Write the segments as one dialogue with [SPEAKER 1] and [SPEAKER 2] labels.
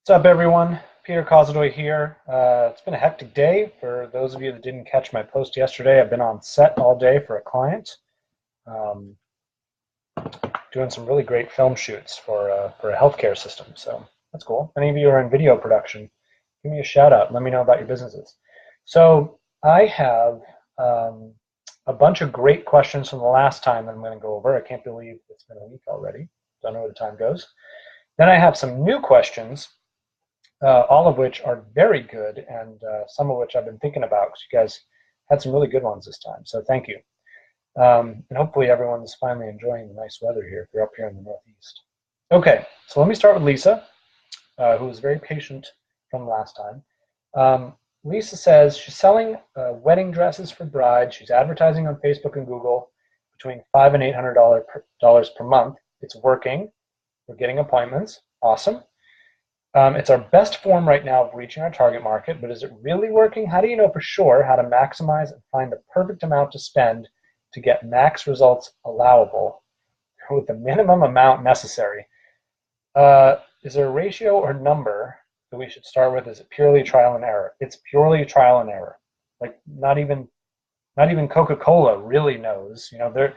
[SPEAKER 1] What's up, everyone? Peter Kozodoy here. It's been a hectic day. For those of you that didn't catch my post yesterday, I've been on set all day for a client, um, doing some really great film shoots for a healthcare system. So that's cool. If any of you are in video production, give me a shout out. Let me know about your businesses. So I have a bunch of great questions from the last time that I'm going to go over. I can't believe it's been a week already. Don't know where the time goes. Then I have some new questions, all of which are very good, and some of which I've been thinking about because you guys had some really good ones this time. So thank you. And hopefully everyone's finally enjoying the nice weather here if you're up here in the Northeast. Okay, so let me start with Lisa, who was very patient from last time. Lisa says she's selling wedding dresses for brides. She's advertising on Facebook and Google between $500 and $800 per month. It's working. We're getting appointments. Awesome. It's our best form right now of reaching our target market, but is it really working? How do you know for sure how to maximize and find the perfect amount to spend to get max results allowable with the minimum amount necessary? Is there a ratio or number that we should start with? Is it purely trial and error? It's purely trial and error. Like not even Coca-Cola really knows. There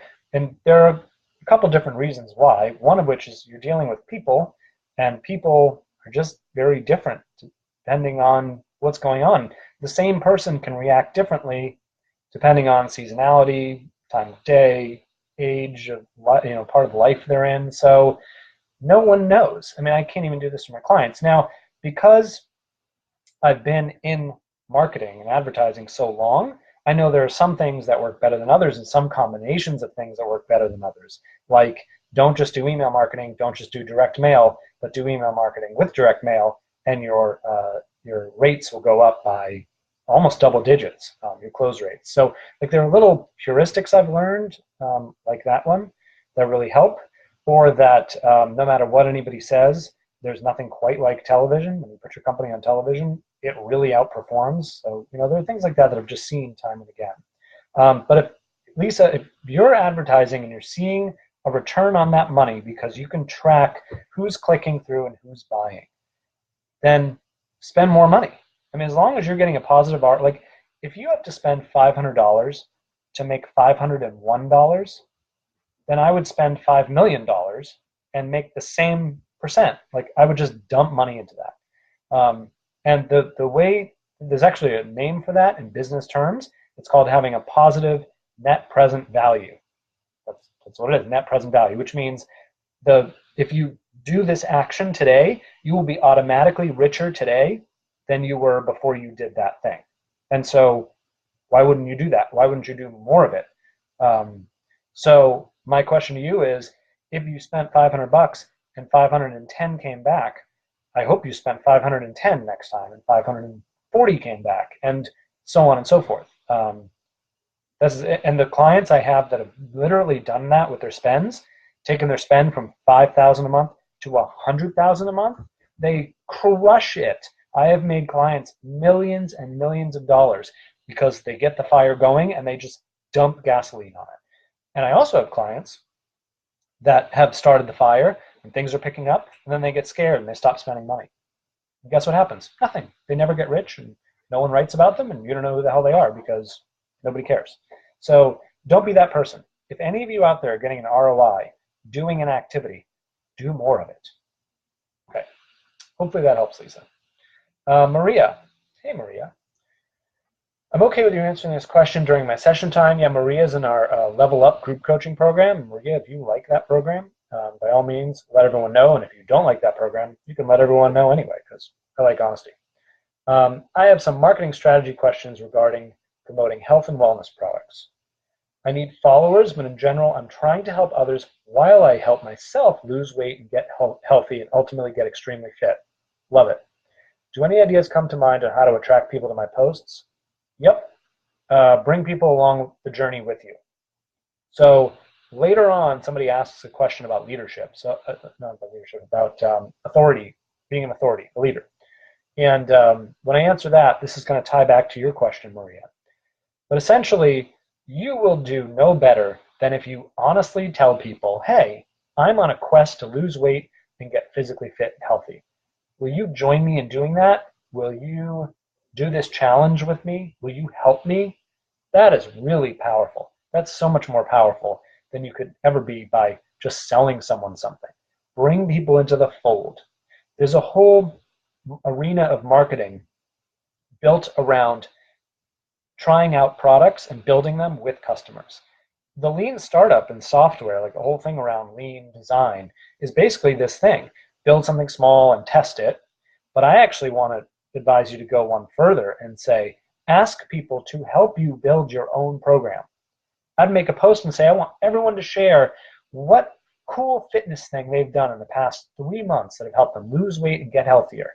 [SPEAKER 1] are a couple different reasons why. One of which is you're dealing with people, and people are just very different depending on what's going on. The same person can react differently depending on seasonality, time of day, age of part of life they're in. So no one knows. I mean, I can't even do this for my clients. Now, because I've been in marketing and advertising so long, I know there are some things that work better than others and some combinations of things that work better than others. Like, don't just do email marketing, don't just do direct mail, but do email marketing with direct mail, and your rates will go up by almost double digits, your close rates. So like there are little heuristics I've learned, like that one, that really help, or that no matter what anybody says, there's nothing quite like television. When you put your company on television, it really outperforms. So, there are things like that I've just seen time and again. But Lisa, if you're advertising and you're seeing a return on that money because you can track who's clicking through and who's buying, then spend more money. I mean, as long as you're getting a positive art, like if you have to spend $500 to make $501, then I would spend $5 million and make the same percent. Like I would just dump money into that. And the way, there's actually a name for that in business terms. It's called having a positive net present value. That's what it is, net present value, which means if you do this action today, you will be automatically richer today than you were before you did that thing. And so why wouldn't you do that? Why wouldn't you do more of it? So my question to you is, if you spent $500 and 510 came back, I hope you spent 510 next time and 540 came back, and so on and so forth. And the clients I have that have literally done that with their spends, taken their spend from $5,000 a month to $100,000 a month, they crush it. I have made clients millions and millions of dollars because they get the fire going and they just dump gasoline on it. And I also have clients that have started the fire and things are picking up, and then they get scared and they stop spending money. And guess what happens? Nothing. They never get rich, and no one writes about them, and you don't know who the hell they are because nobody cares. So don't be that person. If any of you out there are getting an ROI, doing an activity, do more of it. Okay. Hopefully that helps, Lisa. Maria. Hey, Maria. I'm okay with you answering this question during my session time. Yeah, Maria's in our Level Up group coaching program. Maria, if you like that program, by all means, let everyone know. And if you don't like that program, you can let everyone know anyway, because I like honesty. I have some marketing strategy questions regarding promoting health and wellness products. I need followers, but in general, I'm trying to help others while I help myself lose weight and get healthy and ultimately get extremely fit. Love it. Do any ideas come to mind on how to attract people to my posts? Yep. Bring people along the journey with you. So later on, somebody asks a question about leadership. So not about leadership, about authority, being an authority, a leader. And when I answer that, this is going to tie back to your question, Maria. But essentially, you will do no better than if you honestly tell people, hey, I'm on a quest to lose weight and get physically fit and healthy. Will you join me in doing that? Will you do this challenge with me? Will you help me? That is really powerful. That's so much more powerful than you could ever be by just selling someone something. Bring people into the fold. There's a whole arena of marketing built around trying out products and building them with customers. The lean startup in software, like the whole thing around lean design, is basically this thing. Build something small and test it. But I actually want to advise you to go one further and say, ask people to help you build your own program. I'd make a post and say, I want everyone to share what cool fitness thing they've done in the past 3 months that have helped them lose weight and get healthier.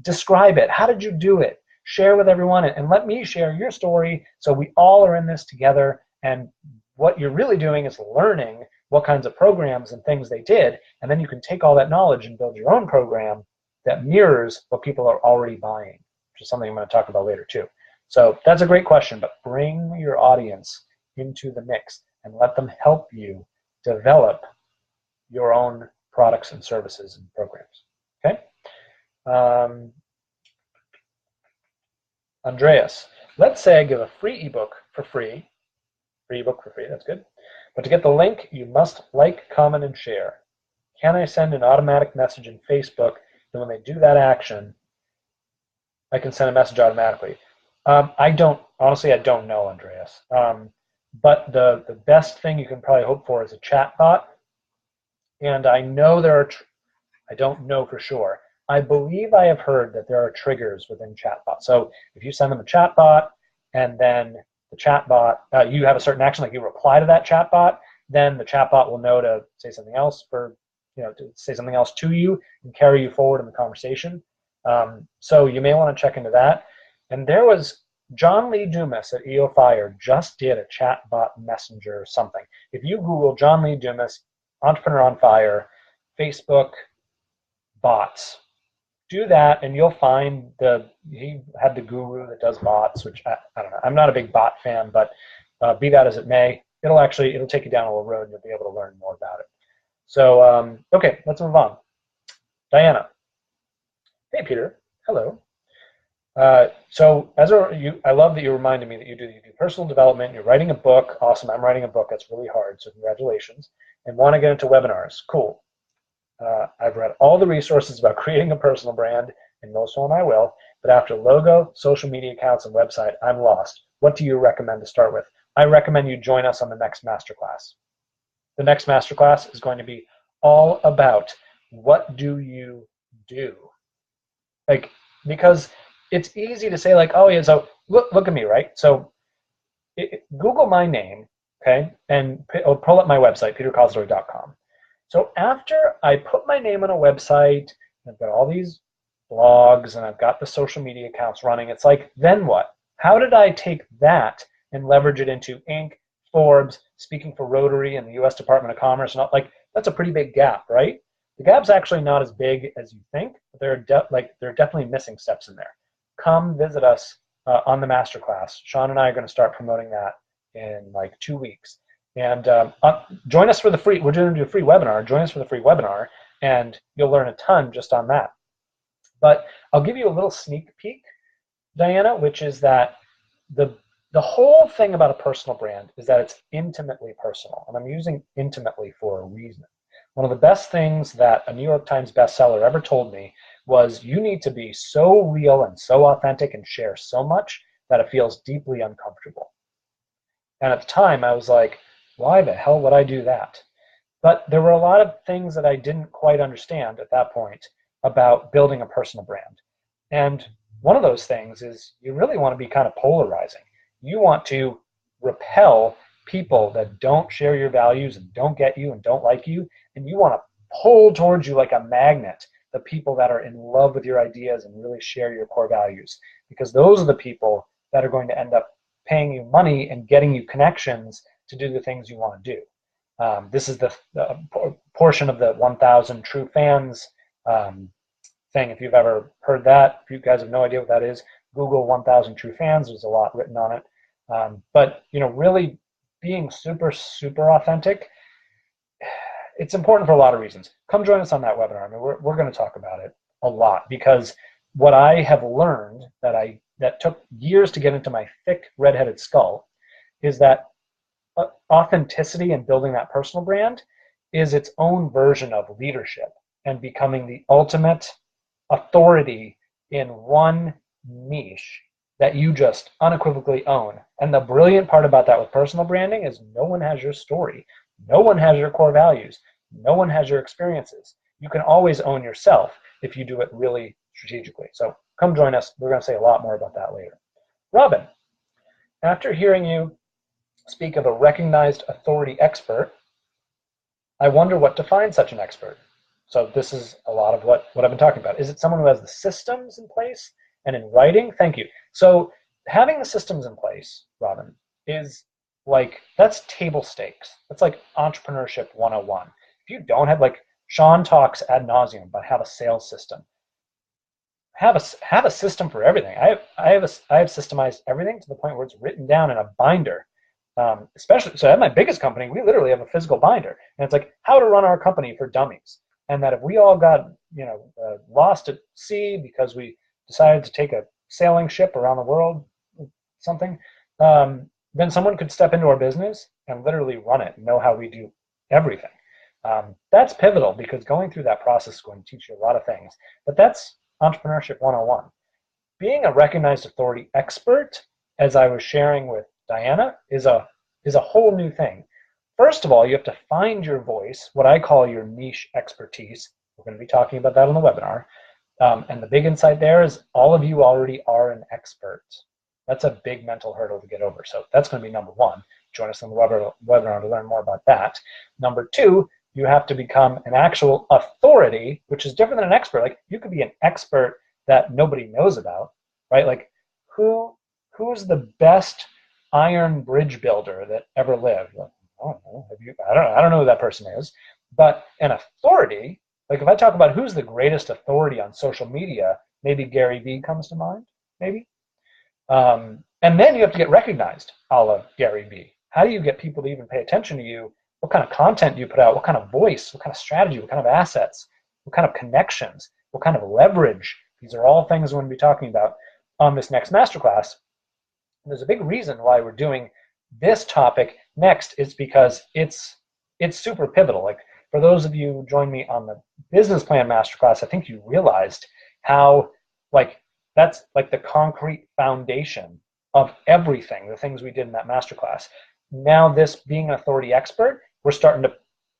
[SPEAKER 1] Describe it. How did you do it? Share with everyone and let me share your story so we all are in this together. And what you're really doing is learning what kinds of programs and things they did, and then you can take all that knowledge and build your own program that mirrors what people are already buying, which is something I'm going to talk about later too. So that's a great question, but bring your audience into the mix and let them help you develop your own products and services and programs. Okay? Andreas, let's say I give a free ebook for free. Free ebook for free, that's good. But to get the link, you must like, comment, and share. Can I send an automatic message in Facebook, and when they do that action, I can send a message automatically? Honestly, I don't know, Andreas. But the best thing you can probably hope for is a chat bot. And I know I don't know for sure. I believe I have heard that there are triggers within chatbots. So if you send them a chatbot and then the chatbot, you have a certain action, like you reply to that chatbot, then the chatbot will know to say something else to say something else to you and carry you forward in the conversation. So you may want to check into that. And there was John Lee Dumas at EO Fire just did a chatbot messenger or something. If you Google John Lee Dumas, Entrepreneur on Fire, Facebook bots, do that and you'll find he had the guru that does bots, which I don't know. I'm not a big bot fan, but be that as it may, it'll take you down a little road and you'll be able to learn more about it. So, okay, let's move on. Diana. Hey, Peter. Hello. So I love that you reminded me that you do personal development. You're writing a book. Awesome. I'm writing a book. That's really hard. So congratulations. And want to get into webinars. Cool. I've read all the resources about creating a personal brand, and most of them I will. But after logo, social media accounts, and website, I'm lost. What do you recommend to start with? I recommend you join us on the next masterclass. The next masterclass is going to be all about what do you do? Because it's easy to say oh yeah, so look at me, right? So Google my name, okay, and pull up my website, peterkozodoy.com. So after I put my name on a website, I've got all these blogs and I've got the social media accounts running, it's then what? How did I take that and leverage it into Inc., Forbes, speaking for Rotary and the U.S. Department of Commerce? That's a pretty big gap, right? The gap's actually not as big as you think, but there are definitely missing steps in there. Come visit us on the masterclass. Sean and I are going to start promoting that in 2 weeks. And join us for the free. We're going to do a free webinar. Join us for the free webinar, and you'll learn a ton just on that. But I'll give you a little sneak peek, Diana, which is that the whole thing about a personal brand is that it's intimately personal, and I'm using intimately for a reason. One of the best things that a New York Times bestseller ever told me was you need to be so real and so authentic and share so much that it feels deeply uncomfortable. And at the time, I was like, why the hell would I do that? But there were a lot of things that I didn't quite understand at that point about building a personal brand. And one of those things is you really want to be kind of polarizing. You want to repel people that don't share your values and don't get you and don't like you, and you want to pull towards you like a magnet the people that are in love with your ideas and really share your core values, because those are the people that are going to end up paying you money and getting you connections to do the things you want to do. This is the portion of the 1,000 True Fans thing. If you've ever heard that, if you guys have no idea what that is, Google 1,000 True Fans. There's a lot written on it. But really being super, super authentic, it's important for a lot of reasons. Come join us on that webinar. I mean, we're going to talk about it. a lot, because what I have learned that took years to get into my thick redheaded skull is that authenticity and building that personal brand is its own version of leadership and becoming the ultimate authority in one niche that you just unequivocally own. And the brilliant part about that with personal branding is no one has your story. No one has your core values. No one has your experiences. You can always own yourself if you do it really strategically. So come join us. We're going to say a lot more about that later. Robin, after hearing you speak of a recognized authority expert, I wonder what defines such an expert. So this is a lot of what I've been talking about. Is it someone who has the systems in place and in writing? Thank you. So having the systems in place, Robin, is like, that's table stakes. That's like entrepreneurship 101. If you don't have, like, Sean talks ad nauseum about have a sales system. Have a system for everything. I have systemized everything to the point where it's written down in a binder. Especially, so at my biggest company, we literally have a physical binder, and it's like how to run our company for dummies. And that if we all got, lost at sea because we decided to take a sailing ship around the world, something, then someone could step into our business and literally run it and know how we do everything. That's pivotal, because going through that process is going to teach you a lot of things. But that's entrepreneurship 101. Being a recognized authority expert, as I was sharing with Diana, is a whole new thing. First of all, you have to find your voice, what I call your niche expertise. We're going to be talking about that on the webinar. And the big insight there is all of you already are an expert. That's a big mental hurdle to get over. So that's going to be number one. Join us on the webinar to learn more about that. Number two, you have to become an actual authority, which is different than an expert. Like, you could be an expert that nobody knows about, right? Like, who's the best iron bridge builder that ever lived? Like, I don't know. I don't know who that person is. But an authority, like if I talk about who's the greatest authority on social media, maybe Gary Vee comes to mind, maybe. And then you have to get recognized, a la Gary Vee. How do you get people to even pay attention to you? What kind of content do you put out? What kind of voice? What kind of strategy? What kind of assets? What kind of connections? What kind of leverage? These are all things we're going to be talking about on this next masterclass. And there's a big reason why we're doing this topic next, is because it's super pivotal. Like, for those of you who joined me on the business plan masterclass, I think you realized how, like, that's like the concrete foundation of everything, the things we did in that masterclass. Now, this being an authority expert, we're starting to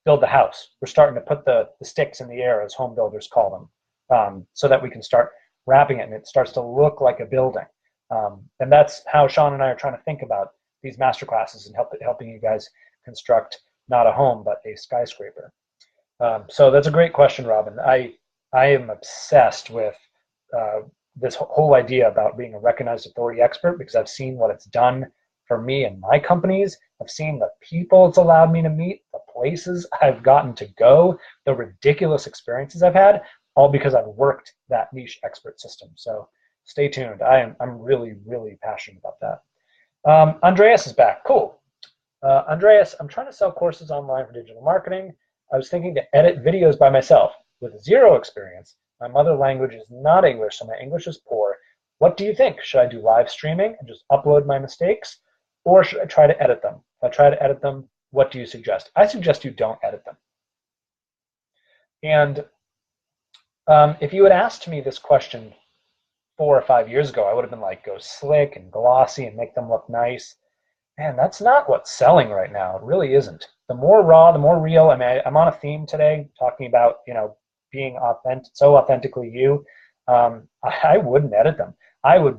[SPEAKER 1] build the house. We're starting to put the sticks in the air, as home builders call them, so that we can start wrapping it and it starts to look like a building. And that's how Sean and I are trying to think about these masterclasses and helping you guys construct not a home, but a skyscraper. So that's a great question, Robin. I am obsessed with this whole idea about being a recognized authority expert, because I've seen what it's done for me and my companies. I've seen the people it's allowed me to meet, the places I've gotten to go, the ridiculous experiences I've had, all because I've worked that niche expert system. So stay tuned. I'm really, really passionate about that. Andreas is back. Cool. Andreas, I'm trying to sell courses online for digital marketing. I was thinking to edit videos by myself with zero experience. My mother language is not English, so my English is poor. What do you think? Should I do live streaming and just upload my mistakes, or should I try to edit them? If I try to edit them, what do you suggest? I suggest you don't edit them. And if you had asked me this question 4 or 5 years ago, I would have been like, go slick and glossy and make them look nice. Man, that's not what's selling right now. It really isn't. The more raw, the more real. I mean, I'm on a theme today talking about, being authentic, so authentically you. I wouldn't edit them. I would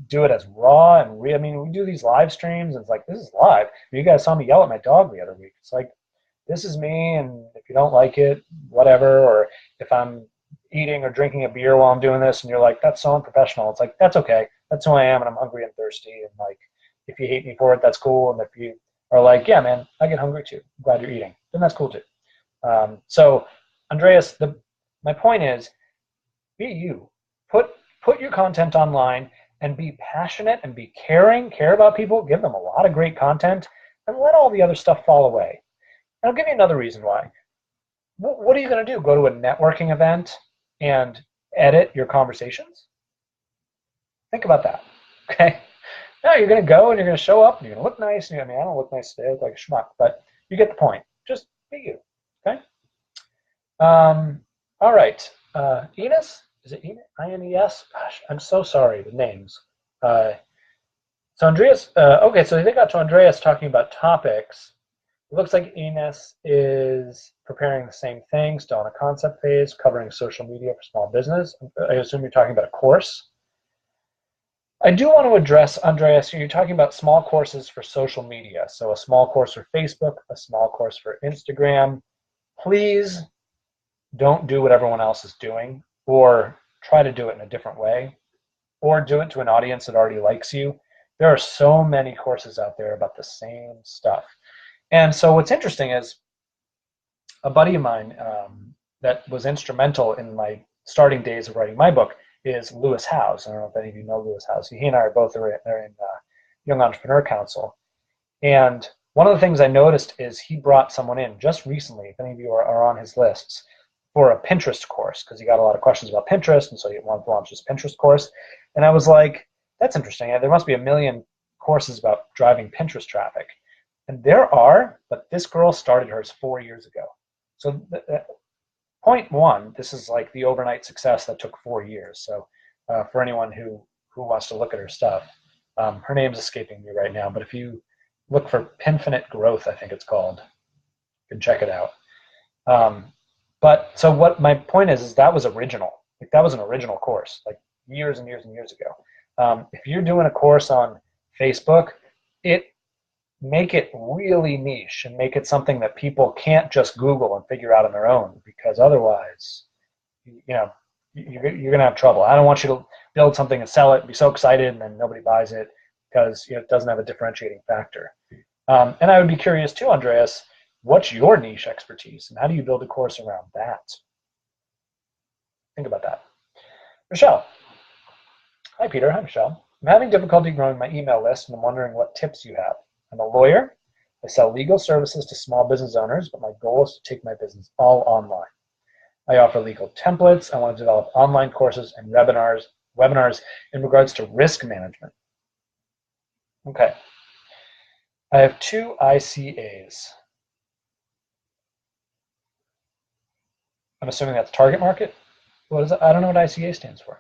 [SPEAKER 1] do it as raw and real. I mean, we do these live streams, and it's like, this is live. You guys saw me yell at my dog the other week. It's like, this is me, and if you don't like it, whatever. Or if I'm eating or drinking a beer while I'm doing this, and you're like, that's so unprofessional. It's like, that's okay. That's who I am, and I'm hungry and thirsty. And like, if you hate me for it, that's cool. And if you are like, yeah, man, I get hungry too. I'm glad you're eating. Then that's cool too. So, Andreas, my point is, be you. Put your content online and be passionate and be caring. Care about people. Give them a lot of great content, and let all the other stuff fall away. And I'll give you another reason why. What are you going to do? Go to a networking event and edit your conversations? Think about that, okay? Now you're going to go and you're going to show up and you're going to look nice. And I mean, I don't look nice today. I look like a schmuck, but you get the point. Just be you, okay? All right. Enos? Is it Enos? I-N-E-S? Gosh, I'm so sorry, the names. So Andreas, okay, so they got to Andreas talking about topics. It looks like Enos is preparing the same thing, still in a concept phase, covering social media for small business. I assume you're talking about a course. I do want to address, Andreas, you're talking about small courses for social media. So a small course for Facebook, a small course for Instagram. Please don't do what everyone else is doing, or try to do it in a different way, or do it to an audience that already likes you. There are so many courses out there about the same stuff. And so what's interesting is a buddy of mine that was instrumental in my starting days of writing my book is Lewis Howes. I don't know if any of you know Lewis Howes. He and I are both in Young Entrepreneur Council. And one of the things I noticed is he brought someone in just recently, if any of you are on his lists, for a Pinterest course, because he got a lot of questions about Pinterest, and so he wanted to launch this Pinterest course. And I was like, that's interesting. There must be a million courses about driving Pinterest traffic. And there are, but this girl started hers 4 years ago. So point one, this is like the overnight success that took 4 years. So for anyone who wants to look at her stuff, her name's escaping me right now, but if you look for Pinfinite Growth, I think it's called, you can check it out. But so what my point is that was original. Like that was an original course, like years and years and years ago. If you're doing a course on Facebook, make it really niche and make it something that people can't just Google and figure out on their own, because otherwise, you're going to have trouble. I don't want you to build something and sell it, be so excited, and then nobody buys it because it doesn't have a differentiating factor. And I would be curious too, Andreas, what's your niche expertise and how do you build a course around that? Think about that. Michelle. Hi, Peter. Hi, Michelle. I'm having difficulty growing my email list, and I'm wondering what tips you have. I'm a lawyer. I sell legal services to small business owners, but my goal is to take my business all online. I offer legal templates. I want to develop online courses and webinars in regards to risk management. Okay. I have 2 ICAs. I'm assuming that's target market. What is it? I don't know what ICA stands for.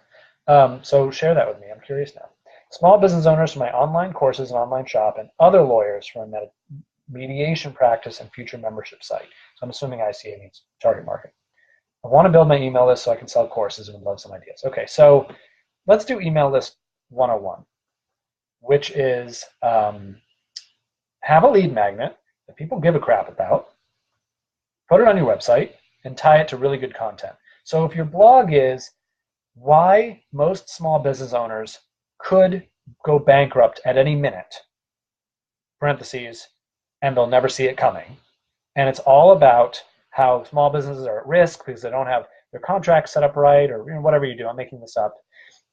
[SPEAKER 1] So share that with me. I'm curious now. Small business owners for my online courses and online shop, and other lawyers for a mediation practice and future membership site. So I'm assuming ICA means target market. I want to build my email list so I can sell courses and would love some ideas. Okay, so let's do email list 101, which is have a lead magnet that people give a crap about, put it on your website, and tie it to really good content. So if your blog is why most small business owners could go bankrupt at any minute, parentheses, and they'll never see it coming, and it's all about how small businesses are at risk because they don't have their contracts set up right, or whatever you do, I'm making this up.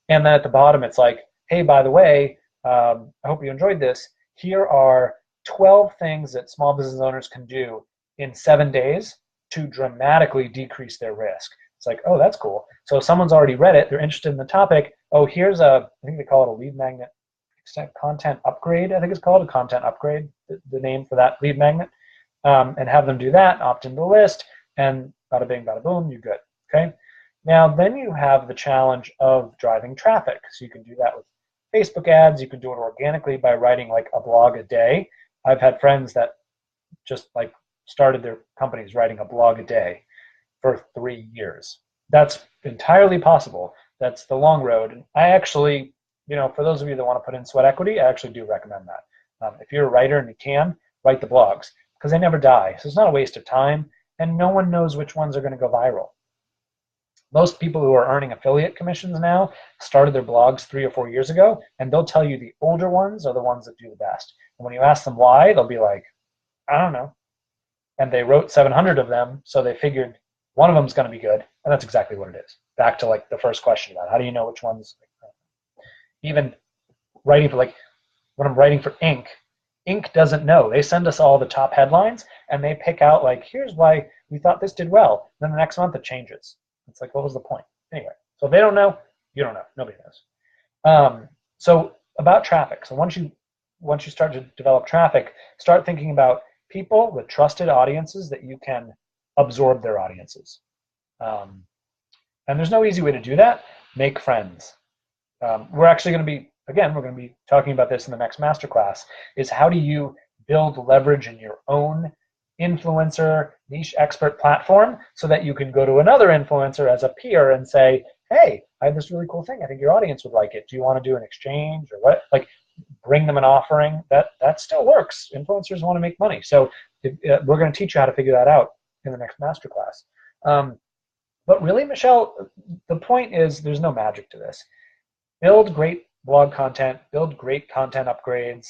[SPEAKER 1] And then at the bottom it's like, hey, by the way, I hope you enjoyed this. Here are 12 things that small business owners can do in 7 days to dramatically decrease their risk. It's like, oh, that's cool. So someone's already read it, they're interested in the topic. Oh, here's I think they call it a lead magnet content upgrade, I think it's called a content upgrade, the name for that lead magnet. And have them do that, opt into the list, and bada bing, bada boom, you're good, okay? Now, then you have the challenge of driving traffic. So you can do that with Facebook ads, you can do it organically by writing like a blog a day. I've had friends that just like started their companies writing a blog a day for 3 years. That's entirely possible. That's the long road. And I actually, for those of you that want to put in sweat equity, I actually do recommend that. If you're a writer and you can, write the blogs because they never die. So it's not a waste of time, and no one knows which ones are going to go viral. Most people who are earning affiliate commissions now started their blogs 3 or 4 years ago, and they'll tell you the older ones are the ones that do the best. And when you ask them why, they'll be like, I don't know. And they wrote 700 of them, so they figured one of them is going to be good, and that's exactly what it is. Back to like the first question about how do you know which ones. Even writing for when I'm writing for Inc. Doesn't know. They send us all the top headlines, and they pick out like, here's why we thought this did well. Then the next month it changes. It's like, what was the point? Anyway, So if they don't know, you don't know. Nobody knows. So about traffic. So once you start to develop traffic, start thinking about people with trusted audiences that you can absorb their audiences. And there's no easy way to do that. Make friends. We're actually going to be, again, we're going to be talking about this in the next masterclass, is how do you build leverage in your own influencer niche expert platform so that you can go to another influencer as a peer and say, hey, I have this really cool thing. I think your audience would like it. Do you want to do an exchange or what? Like, bring them an offering. That still works. Influencers want to make money. So we're going to teach you how to figure that out in the next masterclass. But really, Michelle, the point is there's no magic to this. Build great blog content, build great content upgrades,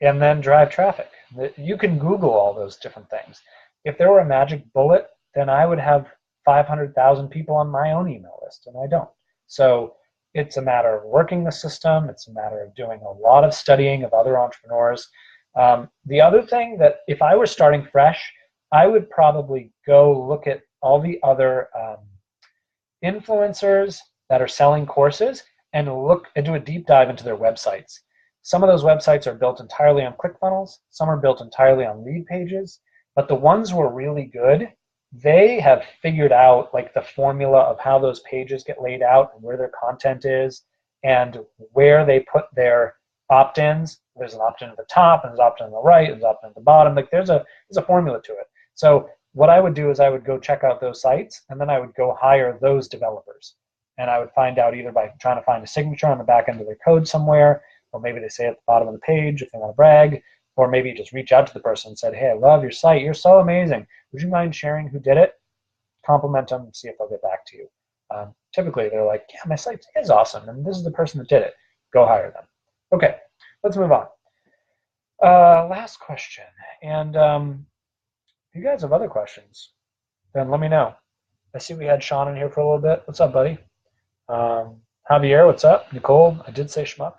[SPEAKER 1] and then drive traffic. You can Google all those different things. If there were a magic bullet, then I would have 500,000 people on my own email list, and I don't. So it's a matter of working the system. It's a matter of doing a lot of studying of other entrepreneurs. The other thing that if I were starting fresh, I would probably go look at all the other influencers that are selling courses and look and do a deep dive into their websites. Some of those websites are built entirely on ClickFunnels. Some are built entirely on lead pages. But the ones who are really good, they have figured out like the formula of how those pages get laid out and where their content is and where they put their opt-ins. There's an opt-in at the top, and there's an opt-in on the right, and there's an opt-in at the bottom. Like there's a formula to it. So what I would do is I would go check out those sites, and then I would go hire those developers. And I would find out either by trying to find a signature on the back end of their code somewhere, or maybe they say at the bottom of the page if they want to brag, or maybe just reach out to the person and said, hey, I love your site. You're so amazing. Would you mind sharing who did it? Compliment them, see if they'll get back to you. Typically, they're like, yeah, my site is awesome, and this is the person that did it. Go hire them. Okay, let's move on. Last question. And if you guys have other questions, then let me know. I see we had Sean in here for a little bit. What's up, buddy? Javier, what's up? Nicole, I did say schmuck.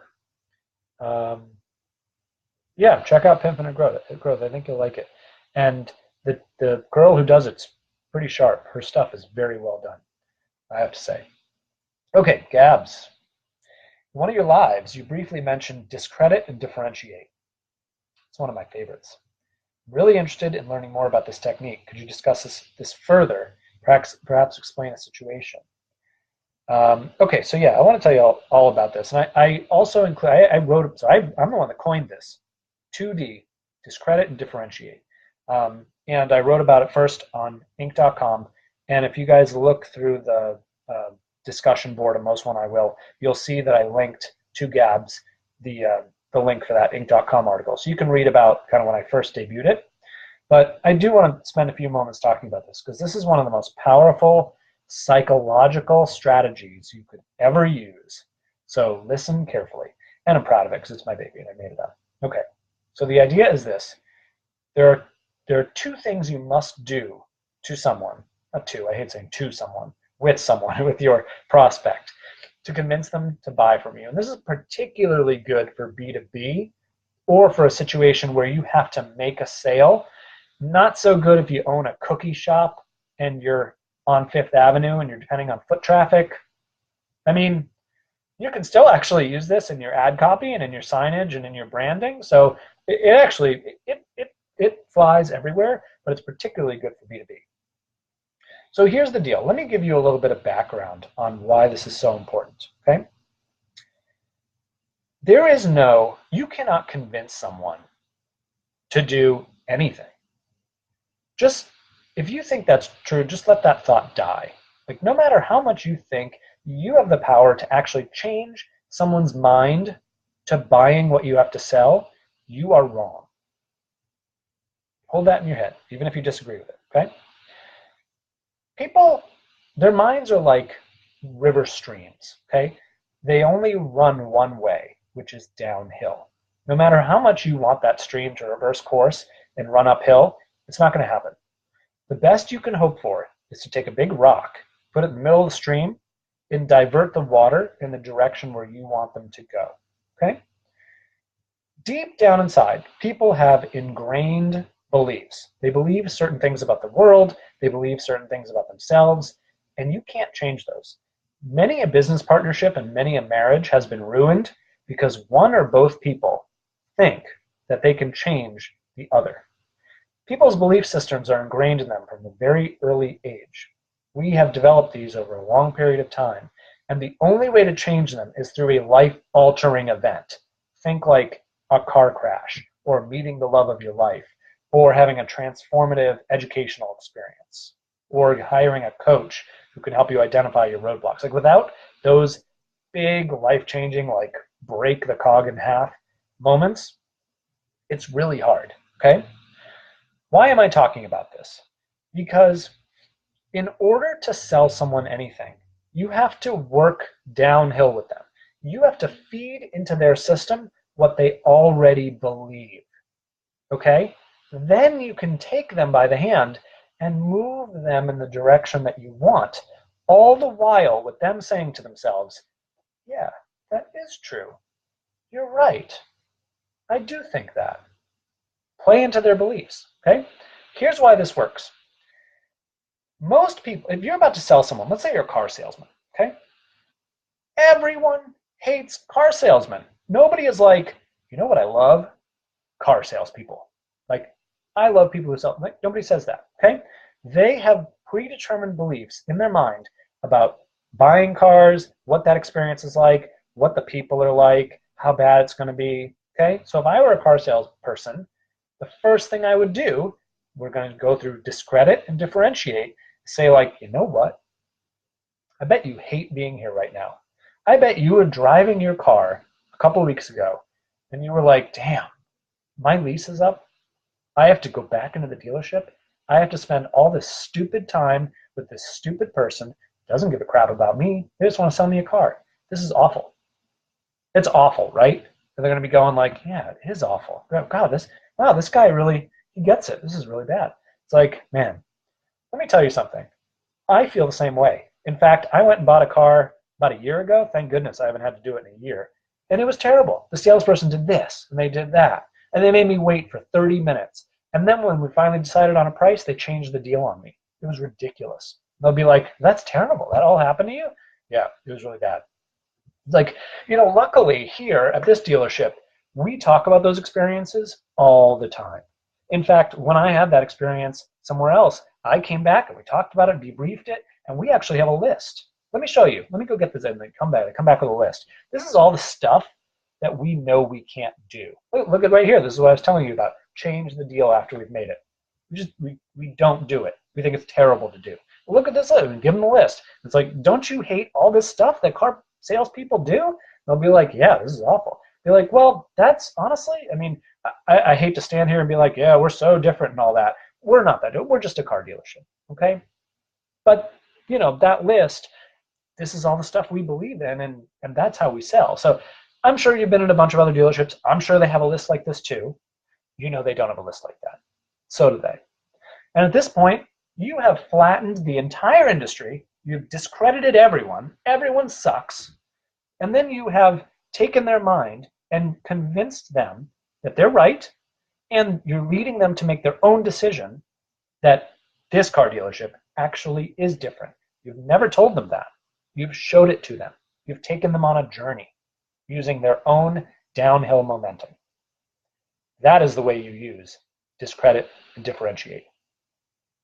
[SPEAKER 1] Yeah, check out Pimp and Growth. I think you'll like it. And the girl who does it's pretty sharp. Her stuff is very well done, I have to say. Okay, Gabs. In one of your lives, you briefly mentioned discredit and differentiate. It's one of my favorites. I'm really interested in learning more about this technique. Could you discuss this further? Perhaps explain a situation. Okay, so yeah, I want to tell you all about this. And I also include, I wrote, so I'm the one that coined this, 2D, discredit and differentiate. And I wrote about it first on Inc.com. And if you guys look through the discussion board, and most one I will, you'll see that I linked to Gabs the link for that Inc.com article. So you can read about kind of when I first debuted it. But I do want to spend a few moments talking about this because this is one of the most powerful psychological strategies you could ever use. So listen carefully. And I'm proud of it because it's my baby and I made it up. Okay, so the idea is this. There are two things you must do to someone. Not two, I hate saying to someone. With your prospect, to convince them to buy from you. And this is particularly good for B2B or for a situation where you have to make a sale. Not so good if you own a cookie shop and you're on Fifth Avenue and you're depending on foot traffic. I mean, you can still actually use this in your ad copy and in your signage and in your branding. So it actually flies everywhere, but it's particularly good for B2B. So here's the deal. Let me give you a little bit of background on why this is so important, okay? You cannot convince someone to do anything. Just, if you think that's true, just let that thought die. Like, no matter how much you think, you have the power to actually change someone's mind to buying what you have to sell. You are wrong. Hold that in your head, even if you disagree with it, okay? People, their minds are like river streams, okay? They only run one way, which is downhill. No matter how much you want that stream to reverse course and run uphill, it's not going to happen. The best you can hope for is to take a big rock, put it in the middle of the stream, and divert the water in the direction where you want them to go, okay? Deep down inside, people have ingrained beliefs. They believe certain things about the world. They believe certain things about themselves. and you can't change those. Many a business partnership and many a marriage has been ruined because one or both people think that they can change the other. People's belief systems are ingrained in them from a very early age. We have developed these over a long period of time, and the only way to change them is through a life-altering event. Think like a car crash, or meeting the love of your life, or having a transformative educational experience, or hiring a coach who can help you identify your roadblocks. Like without those big life-changing, like break the cog in half moments, it's really hard, okay? Why am I talking about this? Because in order to sell someone anything, you have to work downhill with them. You have to feed into their system what they already believe, okay? Then you can take them by the hand and move them in the direction that you want, all the while with them saying to themselves, yeah, that is true. You're right. I do think that. Play into their beliefs, okay? Here's why this works. Most people, if you're about to sell someone, let's say you're a car salesman, okay? Everyone hates car salesmen. Nobody is like, you know what I love? Car salespeople. Like, I love people who sell. Like, nobody says that, okay? They have predetermined beliefs in their mind about buying cars, what that experience is like, what the people are like, how bad it's going to be, okay? So if I were a car salesperson, the first thing I would do, we're going to go through discredit and differentiate, say like, you know what? I bet you hate being here right now. I bet you were driving your car a couple of weeks ago and you were like, damn, my lease is up. I have to go back into the dealership. I have to spend all this stupid time with this stupid person who doesn't give a crap about me. They just want to sell me a car. This is awful. It's awful, right? And they're going to be going like, yeah, it is awful. God, this guy really, he gets it. This is really bad. It's like, man, let me tell you something. I feel the same way. In fact, I went and bought a car about a year ago. Thank goodness I haven't had to do it in a year. And it was terrible. The salesperson did this and they did that. And they made me wait for 30 minutes. And then when we finally decided on a price, they changed the deal on me. It was ridiculous. They'll be like, that's terrible. That all happened to you? Yeah, it was really bad. It's like, you know, luckily here at this dealership, we talk about those experiences all the time. In fact, when I had that experience somewhere else, I came back and we talked about it, debriefed it, and we actually have a list. Let me show you. Let me go get this and then come back with a list. This is all the stuff that we know we can't do. Look at right here. This is what I was telling you about. Change the deal after we've made it. We don't do it. We think it's terrible to do. Look at this list and give them the list. It's like, don't you hate all this stuff that car salespeople do? They'll be like, yeah, this is awful. Be like, well, that's honestly, I mean, I hate to stand here and be like, yeah, we're so different and all that. We're not that. We're just a car dealership, okay? But, you know, that list, this is all the stuff we believe in, and that's how we sell. So I'm sure you've been in a bunch of other dealerships. I'm sure they have a list like this too. You know they don't have a list like that. So do they. And at this point, you have flattened the entire industry. You've discredited everyone. Everyone sucks. And then you have taken their mind and convinced them that they're right, and you're leading them to make their own decision that this car dealership actually is different. You've never told them that. You've showed it to them. You've taken them on a journey using their own downhill momentum. That is the way you use discredit and differentiate.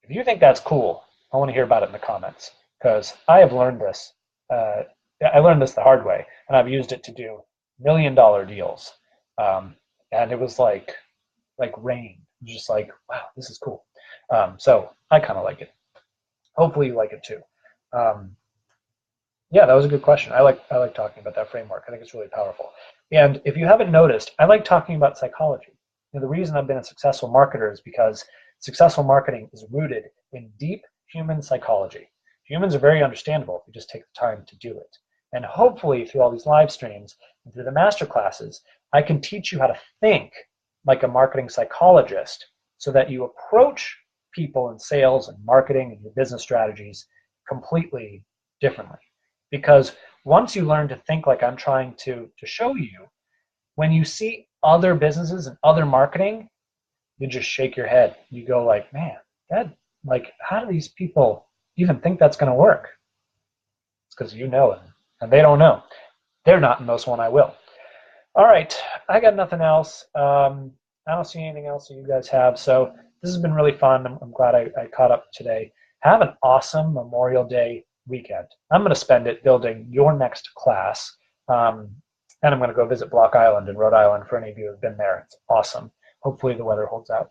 [SPEAKER 1] If you think that's cool, I want to hear about it in the comments, because I have learned this. I learned this the hard way, and I've used it to do $1 million deals. And it was like rain. It was just like, wow, this is cool. So I kind of like it. Hopefully you like it too. Yeah, that was a good question. I like talking about that framework. I think it's really powerful. And if you haven't noticed, I like talking about psychology. You know, the reason I've been a successful marketer is because successful marketing is rooted in deep human psychology. Humans are very understandable if you just take the time to do it. And hopefully through all these live streams and through the master classes, I can teach you how to think like a marketing psychologist so that you approach people in sales and marketing and your business strategies completely differently. Because once you learn to think like I'm trying to show you, when you see other businesses and other marketing, you just shake your head. You go like, man, how do these people even think that's going to work? It's because you know it, and they don't know. They're not in this one. I will. All right, I got nothing else. I don't see anything else that you guys have. So this has been really fun. I'm glad I caught up today. Have an awesome Memorial Day weekend. I'm going to spend it building your next class. And I'm going to go visit Block Island in Rhode Island for any of you who have been there. It's awesome. Hopefully the weather holds out.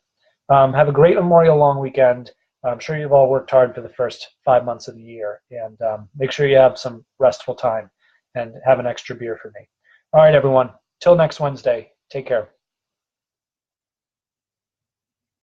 [SPEAKER 1] Have a great Memorial long weekend. I'm sure you've all worked hard for the first 5 months of the year. And make sure you have some restful time and have an extra beer for me. All right, everyone. Till next Wednesday. Take care.